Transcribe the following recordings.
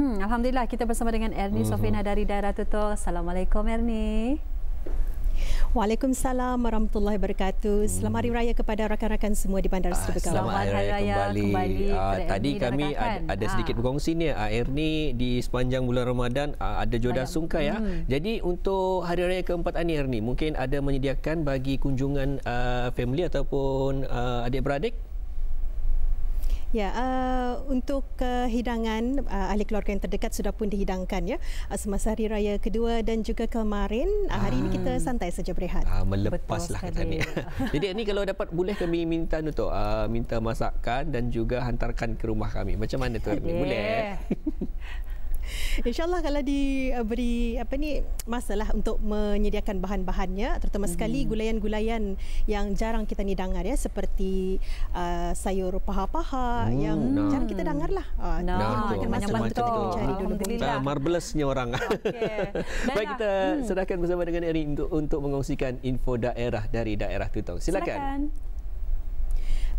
Alhamdulillah kita bersama dengan Ernie Sofina dari daerah Tutul. Assalamualaikum Ernie. Waalaikumsalam warahmatullahi wabarakatuh. Selamat Hari Raya kepada rakan-rakan semua di Bandar Seri Begawan. Selamat Hari Raya kembali. Tadi kami ada sedikit berkongsi ni, Ernie di sepanjang bulan Ramadan ada Jodoh Sungkai ya. Jadi untuk Hari Raya keempat ini Ernie, mungkin ada menyediakan bagi kunjungan family ataupun adik-beradik? Ya, untuk hidangan ahli keluarga yang terdekat sudah pun dihidangkan ya semasa Hari Raya kedua dan juga kemarin. Hari ini kita santai saja berehat. Melepaslah kata ni. Jadi ni kalau dapat boleh kami minta untuk minta masakan dan juga hantarkan ke rumah kami. Macam mana tu Ernie? Boleh? InsyaAllah kalau diberi masalah untuk menyediakan bahan-bahannya, terutama sekali gulayan-gulayan yang jarang kita ni dengar ya, seperti sayur paha-paha yang jarang kita dengar lah. Macam-macam tu. Alhamdulillah. Marvelousnya orang. Okay. Baik, kita serahkan bersama dengan Ernie untuk mengongsikan info daerah dari daerah Tutong. Silakan.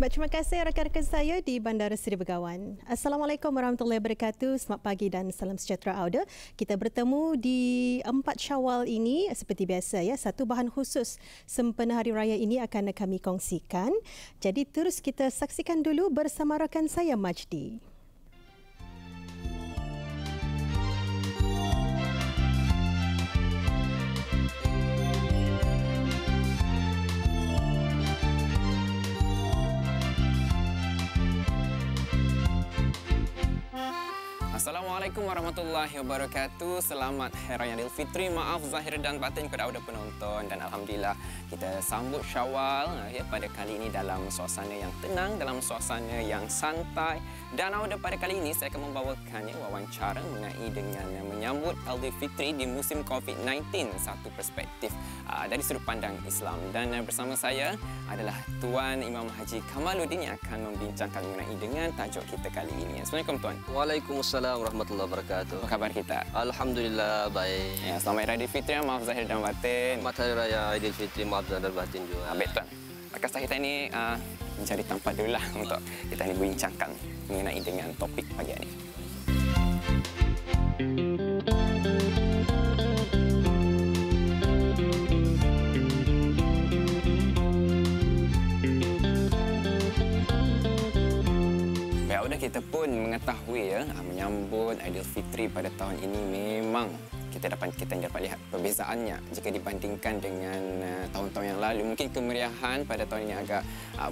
Baik, terima kasih rakan-rakan saya di Bandar Seri Begawan. Assalamualaikum warahmatullahi wabarakatuh. Selamat pagi dan salam sejahtera Auda. Kita bertemu di 4 Syawal ini seperti biasa ya. Satu bahan khusus sempena Hari Raya ini akan kami kongsikan. Jadi terus kita saksikan dulu bersama rakan saya Majdi. Assalamualaikum warahmatullahi wabarakatuh. Selamat Hari Raya Aidilfitri. Maaf zahir dan batin kepada auda penonton, dan alhamdulillah kita sambut Syawal ya pada kali ini dalam suasana yang tenang, dalam suasana yang santai. Dan auda pada kali ini saya akan membawakannya wawancara mengenai dengan menyambut Aidilfitri di musim COVID-19, satu perspektif dari sudut pandang Islam. Dan bersama saya adalah Tuan Imam Haji Kamaluddin yang akan membincangkan mengenai dengan tajuk kita kali ini. Assalamualaikum Tuan. Waalaikumsalam warahmatullahi wabarakatuh. Apa khabar kita? Alhamdulillah baik. Ya, selamat Hari Raya Aidilfitri, maaf zahir dan batin. Selamat Hari Raya Aidilfitri, maaf zahir dan batin juga. Baik Tuan. Maka kita ini mencari tempat dulu lah untuk kita ini bincangkan mengenai dengan topik pagi ini. Kita pun mengetahui ya, menyambut Aidilfitri pada tahun ini memang kita dapat lihat perbezaannya jika dibandingkan dengan tahun-tahun yang lalu. Mungkin kemeriahan pada tahun ini agak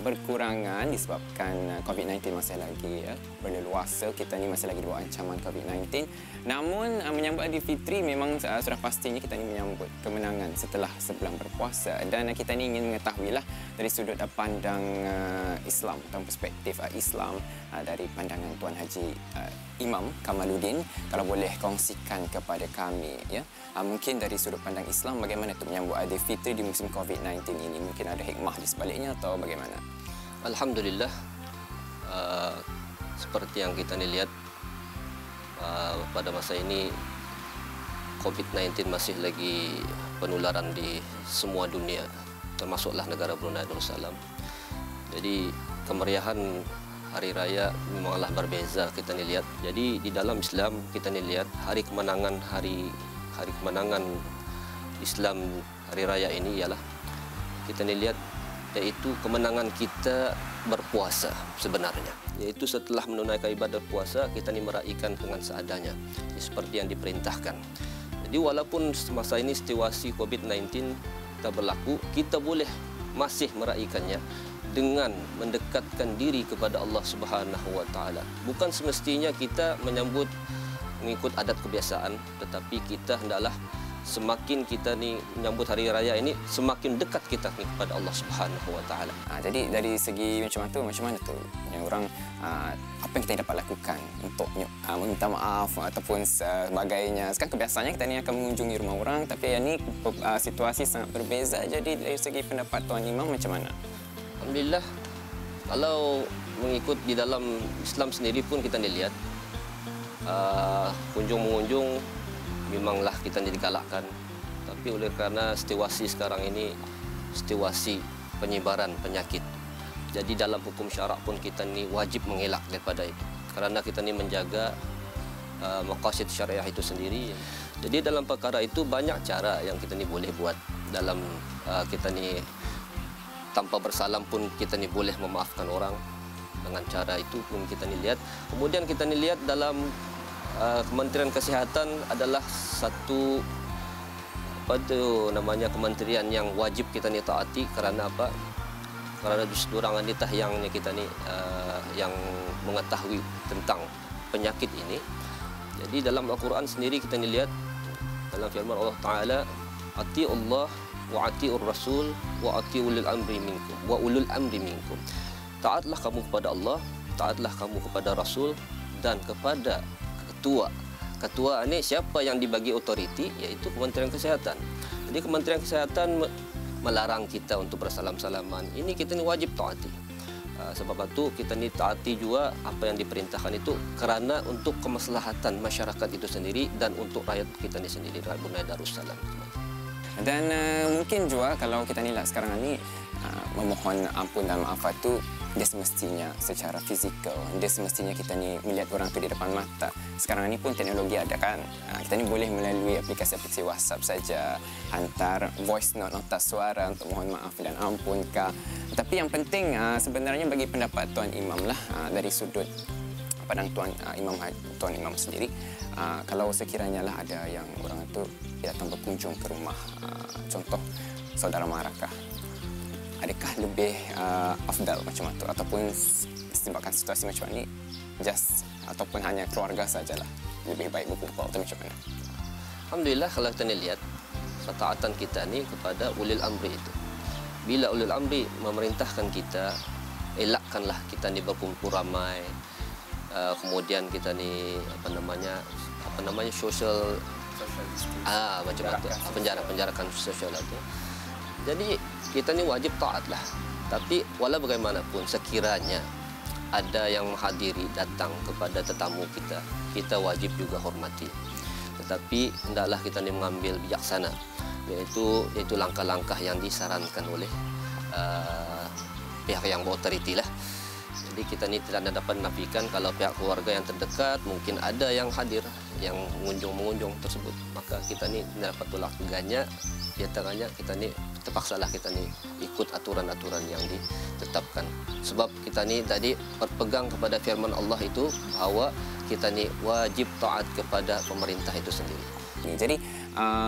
berkurangan disebabkan COVID-19 masih lagi ya berleluasa. Kita ni masih lagi di bawah ancaman COVID-19. Namun menyambut Aidilfitri memang sudah pastinya kita ni menyambut kemenangan setelah sebulan berpuasa, dan kita ni ingin mengetahuilah dari sudut pandang Islam atau perspektif Islam dari pandangan Tuan Haji Imam Kamaluddin, kalau boleh kongsikan kepada kami ya, mungkin dari sudut pandang Islam bagaimana tu menyambut Aidilfitri di musim COVID-19 ini, mungkin ada hikmah di sebaliknya atau bagaimana? Alhamdulillah, seperti yang kita lihat pada masa ini COVID-19 masih lagi penularan di semua dunia, termasuklah negara Brunei Darussalam. Jadi kemeriahan Hari Raya memanglah berbeza kita lihat. Jadi di dalam Islam kita lihat hari kemenangan Islam Hari Raya ini ialah kita lihat yaitu kemenangan kita berpuasa sebenarnya. Yaitu setelah menunaikan ibadah puasa kita meraihkan dengan seadanya seperti yang diperintahkan. Jadi walaupun masa ini situasi COVID-19 tak berlaku, kita boleh masih meraihkannya dengan mendekatkan diri kepada Allah Subhanahu wa taala. Bukan semestinya kita menyambut mengikut adat kebiasaan, tetapi kita hendaklah semakin kita ni menyambut hari raya ini semakin dekat kita kepada Allah Subhanahu wa taala. Jadi dari segi macam mana tu yang orang apa yang kita dapat lakukan untuk meminta maaf ataupun sebagainya. Sekarang kebiasaannya kita ni akan mengunjungi rumah orang, tapi yang ni situasi sangat berbeza. Jadi dari segi pendapat Tuan Imam macam mana? Alhamdulillah, kalau mengikut di dalam Islam sendiri pun kita lihat kunjung-mengunjung memanglah kita digalakkan. Tapi oleh kerana situasi sekarang ini situasi penyebaran penyakit, jadi dalam hukum syarak pun kita ni wajib mengelak daripada itu. Kerana kita ni menjaga maqasid syariah itu sendiri. Jadi dalam perkara itu banyak cara yang kita ni boleh buat dalam kita ni tanpa bersalam pun kita ni boleh memaafkan orang dengan cara itu pun kita ni lihat. Kemudian kita ni lihat dalam Kementerian Kesihatan adalah satu kementerian yang wajib kita ni taati. Kerana apa? Kerana diorang ni yang kita ni yang mengetahui tentang penyakit ini. Jadi dalam Al-Quran sendiri kita ni lihat dalam firman Allah Taala, ati'ullah wa ati'ur rasul wa ati'ulul amri minkum wa ulul amri minkum. Taatlah kamu kepada Allah, taatlah kamu kepada Rasul dan kepada ketua. Ketua ini siapa yang dibagi otoriti, iaitu Kementerian Kesihatan. Jadi Kementerian Kesihatan melarang kita untuk bersalam-salaman. Ini kita ni wajib taati. Sebab itu kita ni taati juga apa yang diperintahkan itu kerana untuk kemaslahatan masyarakat itu sendiri dan untuk rakyat kita ni sendiri, rakyat Brunei Darussalam. Dan mungkin juga kalau kita ni sekarang ni memohon ampun dan maaf itu dia semestinya secara fizikal, dia semestinya kita ni melihat orang tu di depan mata. Sekarang ni pun teknologi ada kan, kita ni boleh melalui aplikasi-aplikasi WhatsApp saja hantar voice note, nota suara untuk mohon maaf dan ampun kah. Tapi yang penting sebenarnya bagi pendapat Tuan Imam lah, dari sudut pandang Tuan Imam sendiri, kalau sekiranya lah ada yang orang itu datang berkunjung ke rumah, contoh saudara marakah, adakah lebih afdal macam itu ataupun disebabkan situasi macam ini just ataupun hanya keluarga sajalah lebih baik berkumpul atau macam mana? Alhamdulillah kalau kita lihat ketaatan kita ni kepada ulil amri itu. Bila ulil amri memerintahkan kita, elakkanlah kita ni berkumpul ramai. Kemudian kita ni apa namanya social macam itu, penjarakan sosial itu. Jadi kita ni wajib taatlah. Tapi walau bagaimanapun sekiranya ada yang menghadiri datang kepada tetamu kita, kita wajib juga hormati. Tetapi hendaklah kita ni mengambil bijaksana, iaitu langkah-langkah yang disarankan oleh pihak yang berotoriti lah. Jadi kita ni tidak dapat menafikan kalau pihak keluarga yang terdekat mungkin ada yang hadir, yang mengunjung tersebut, maka kita ni dapat tolak tegaknya. Di antaranya kita ni terpaksalah kita ni ikut aturan-aturan yang ditetapkan. Sebab kita ni tadi berpegang kepada firman Allah itu bahawa kita ni wajib taat kepada pemerintah itu sendiri. Jadi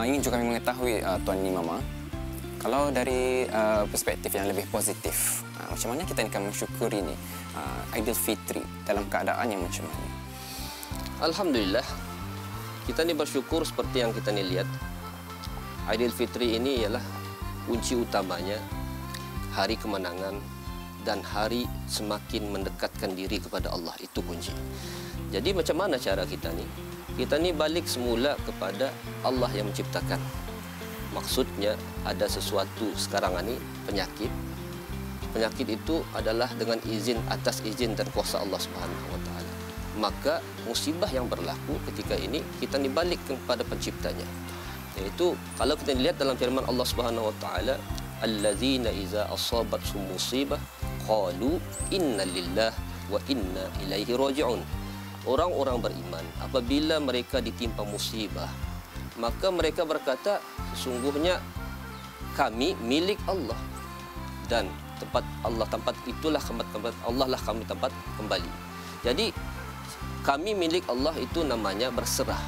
ingin juga kami mengetahui Tuan Imam, kalau dari perspektif yang lebih positif, macam mana kita akan mensyukuri ni Aidilfitri dalam keadaan yang macam mana? Alhamdulillah, kita ni bersyukur seperti yang kita ni lihat. Aidilfitri ini ialah kunci utamanya hari kemenangan dan hari semakin mendekatkan diri kepada Allah, itu kunci. Jadi macam mana cara kita ni? Kita ni balik semula kepada Allah yang menciptakan. Maksudnya ada sesuatu sekarang ini penyakit. Penyakit itu adalah dengan atas izin dan kuasa Allah Subhanahu Wa Taala. Maka musibah yang berlaku ketika ini kita ni balik kepada penciptanya. Yaitu kalau kita lihat dalam firman Allah Subhanahu Wa Taala, allazina iza asabathum musibah qalu inna lillahi wa inna ilaihi raji'un. Orang-orang beriman apabila mereka ditimpa musibah, maka mereka berkata sesungguhnya kami milik Allah dan tempat itulah tempat Allah lah kami tempat kembali. Jadi kami milik Allah itu namanya berserah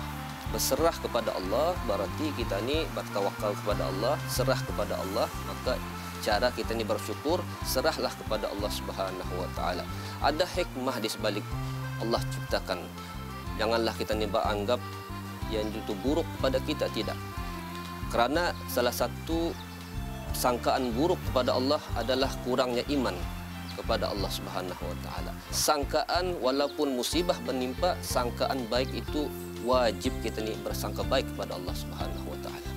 kepada Allah, berarti kita ni bertawakal kepada Allah, serah kepada Allah. Maka cara kita ni bersyukur, serahlah kepada Allah Subhanahu Wa Taala. Ada hikmah di sebalik Allah ciptakan. Janganlah kita ni beranggap yang itu buruk kepada kita, tidak. Kerana salah satu sangkaan buruk kepada Allah adalah kurangnya iman kepada Allah Subhanahu Wa Taala. Sangkaan walaupun musibah menimpa, sangkaan baik itu wajib kita ni bersangka baik kepada Allah Subhanahu Wa Taala.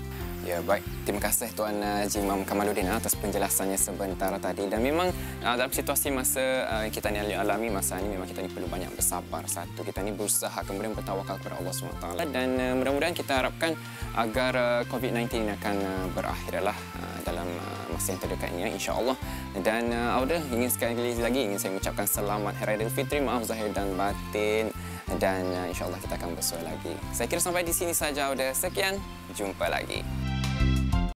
Ya, baik. Terima kasih Tuan Haji Imam Kamaluddin atas penjelasannya sebentar tadi. Dan memang dalam situasi masa kita ni alami masa ini, memang kita ni perlu banyak bersabar. Satu, kita ni berusaha kemudian bertawakal kepada Allah SWT. Dan mudah-mudahan kita harapkan agar COVID-19 akan berakhirlah dalam masa yang terdekatnya, insya-Allah. Dan Auda, ingin sekali lagi ingin saya mengucapkan selamat Hari Raya Aidilfitri, maaf zahir dan batin, dan insya-Allah kita akan bersua lagi. Saya kira sampai di sini saja, Auda. Sekian, jumpa lagi.